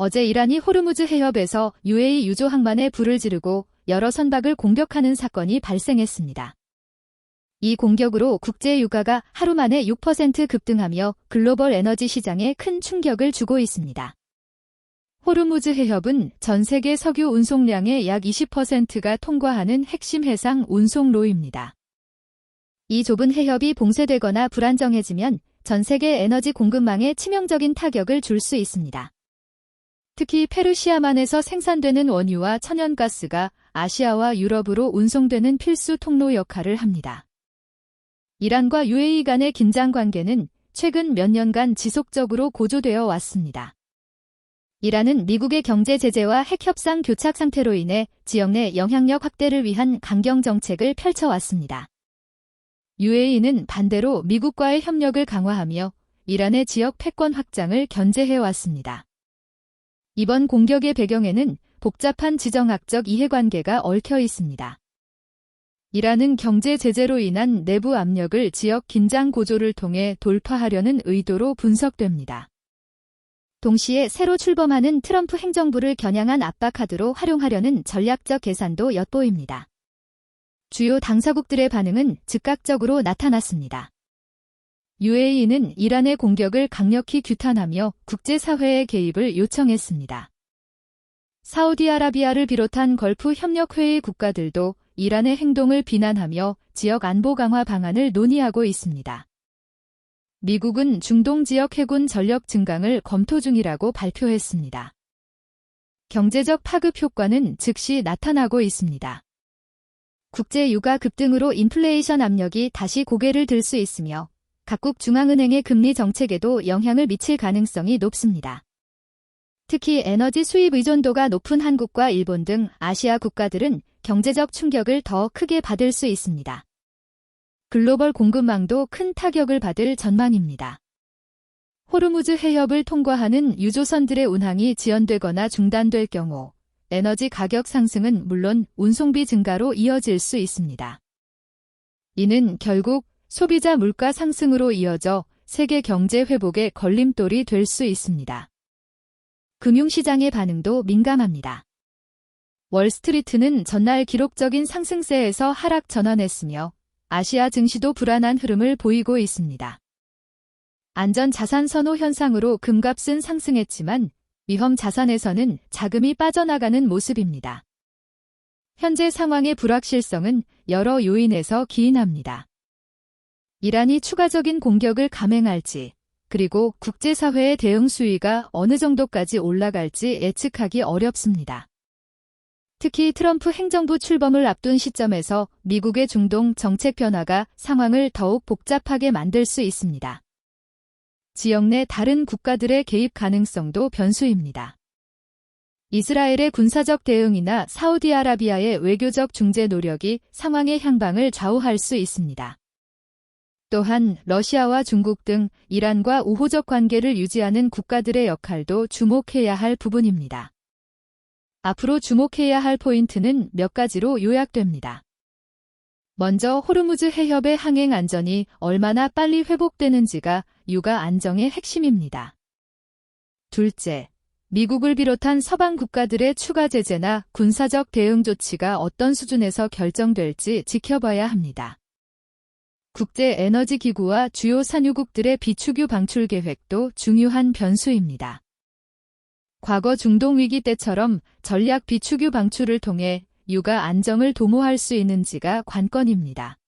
어제 이란이 호르무즈 해협에서 UAE 유조 항만에 불을 지르고 여러 선박을 공격하는 사건이 발생했습니다. 이 공격으로 국제 유가가 하루 만에 6% 급등하며 글로벌 에너지 시장에 큰 충격을 주고 있습니다. 호르무즈 해협은 전 세계 석유 운송량의 약 20%가 통과하는 핵심 해상 운송로입니다. 이 좁은 해협이 봉쇄되거나 불안정해지면 전 세계 에너지 공급망에 치명적인 타격을 줄 수 있습니다. 특히 페르시아만에서 생산되는 원유와 천연가스가 아시아와 유럽으로 운송되는 필수 통로 역할을 합니다. 이란과 UAE 간의 긴장 관계는 최근 몇 년간 지속적으로 고조되어 왔습니다. 이란은 미국의 경제 제재와 핵 협상 교착 상태로 인해 지역 내 영향력 확대를 위한 강경 정책을 펼쳐왔습니다. UAE는 반대로 미국과의 협력을 강화하며 이란의 지역 패권 확장을 견제해왔습니다. 이번 공격의 배경에는 복잡한 지정학적 이해관계가 얽혀 있습니다. 이란은 경제 제재로 인한 내부 압력을 지역 긴장 고조를 통해 돌파하려는 의도로 분석됩니다. 동시에 새로 출범하는 트럼프 행정부를 겨냥한 압박카드로 활용하려는 전략적 계산도 엿보입니다. 주요 당사국들의 반응은 즉각적으로 나타났습니다. UAE는 이란의 공격을 강력히 규탄하며 국제사회의 개입을 요청했습니다. 사우디아라비아를 비롯한 걸프 협력회의 국가들도 이란의 행동을 비난하며 지역 안보 강화 방안을 논의하고 있습니다. 미국은 중동 지역 해군 전력 증강을 검토 중이라고 발표했습니다. 경제적 파급 효과는 즉시 나타나고 있습니다. 국제 유가 급등으로 인플레이션 압력이 다시 고개를 들 수 있으며 각국 중앙은행의 금리 정책에도 영향을 미칠 가능성이 높습니다. 특히 에너지 수입 의존도가 높은 한국과 일본 등 아시아 국가들은 경제적 충격을 더 크게 받을 수 있습니다. 글로벌 공급망도 큰 타격을 받을 전망입니다. 호르무즈 해협을 통과하는 유조선들의 운항이 지연되거나 중단될 경우 에너지 가격 상승은 물론 운송비 증가로 이어질 수 있습니다. 이는 결국 소비자 물가 상승으로 이어져 세계 경제 회복의 걸림돌이 될 수 있습니다. 금융시장의 반응도 민감합니다. 월스트리트는 전날 기록적인 상승세에서 하락 전환했으며 아시아 증시도 불안한 흐름을 보이고 있습니다. 안전자산 선호 현상으로 금값은 상승했지만 위험 자산에서는 자금이 빠져나가는 모습입니다. 현재 상황의 불확실성은 여러 요인에서 기인합니다. 이란이 추가적인 공격을 감행할지, 그리고 국제사회의 대응 수위가 어느 정도까지 올라갈지 예측하기 어렵습니다. 특히 트럼프 행정부 출범을 앞둔 시점에서 미국의 중동 정책 변화가 상황을 더욱 복잡하게 만들 수 있습니다. 지역 내 다른 국가들의 개입 가능성도 변수입니다. 이스라엘의 군사적 대응이나 사우디아라비아의 외교적 중재 노력이 상황의 향방을 좌우할 수 있습니다. 또한 러시아와 중국 등 이란과 우호적 관계를 유지하는 국가들의 역할도 주목해야 할 부분입니다. 앞으로 주목해야 할 포인트는 몇 가지로 요약됩니다. 먼저 호르무즈 해협의 항행 안전이 얼마나 빨리 회복되는지가 유가 안정의 핵심입니다. 둘째, 미국을 비롯한 서방 국가들의 추가 제재나 군사적 대응 조치가 어떤 수준에서 결정될지 지켜봐야 합니다. 국제에너지기구와 주요 산유국들의 비축유 방출 계획도 중요한 변수입니다. 과거 중동 위기 때처럼 전략 비축유 방출을 통해 유가 안정을 도모할 수 있는지가 관건입니다.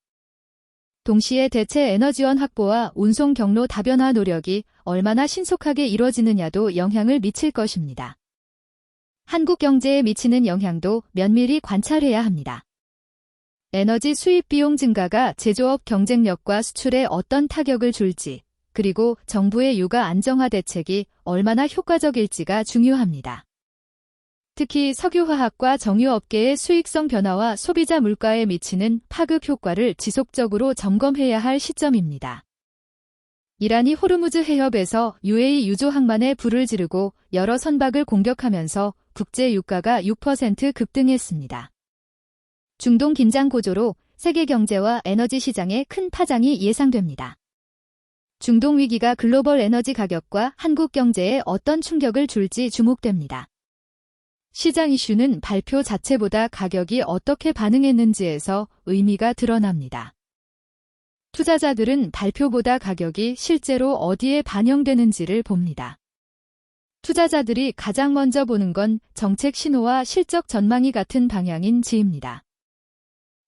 동시에 대체 에너지원 확보와 운송 경로 다변화 노력이 얼마나 신속하게 이뤄지느냐도 영향을 미칠 것입니다. 한국 경제에 미치는 영향도 면밀히 관찰해야 합니다. 에너지 수입 비용 증가가 제조업 경쟁력과 수출에 어떤 타격을 줄지, 그리고 정부의 유가 안정화 대책이 얼마나 효과적일지가 중요합니다. 특히 석유화학과 정유업계의 수익성 변화와 소비자 물가에 미치는 파급 효과를 지속적으로 점검해야 할 시점입니다. 이란이 호르무즈 해협에서 UAE 유조 항만에 불을 지르고 여러 선박을 공격하면서 국제 유가가 6% 급등했습니다. 중동 긴장 고조로 세계 경제와 에너지 시장에 큰 파장이 예상됩니다. 중동 위기가 글로벌 에너지 가격과 한국 경제에 어떤 충격을 줄지 주목됩니다. 시장 이슈는 발표 자체보다 가격이 어떻게 반응했는지에서 의미가 드러납니다. 투자자들은 발표보다 가격이 실제로 어디에 반영되는지를 봅니다. 투자자들이 가장 먼저 보는 건 정책 신호와 실적 전망이 같은 방향인지입니다.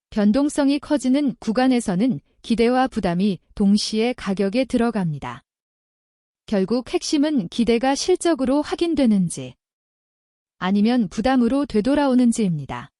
변동성이 커지는 구간에서는 기대와 부담이 동시에 가격에 들어갑니다. 결국 핵심은 기대가 실적으로 확인되는지 아니면 부담으로 되돌아오는지입니다.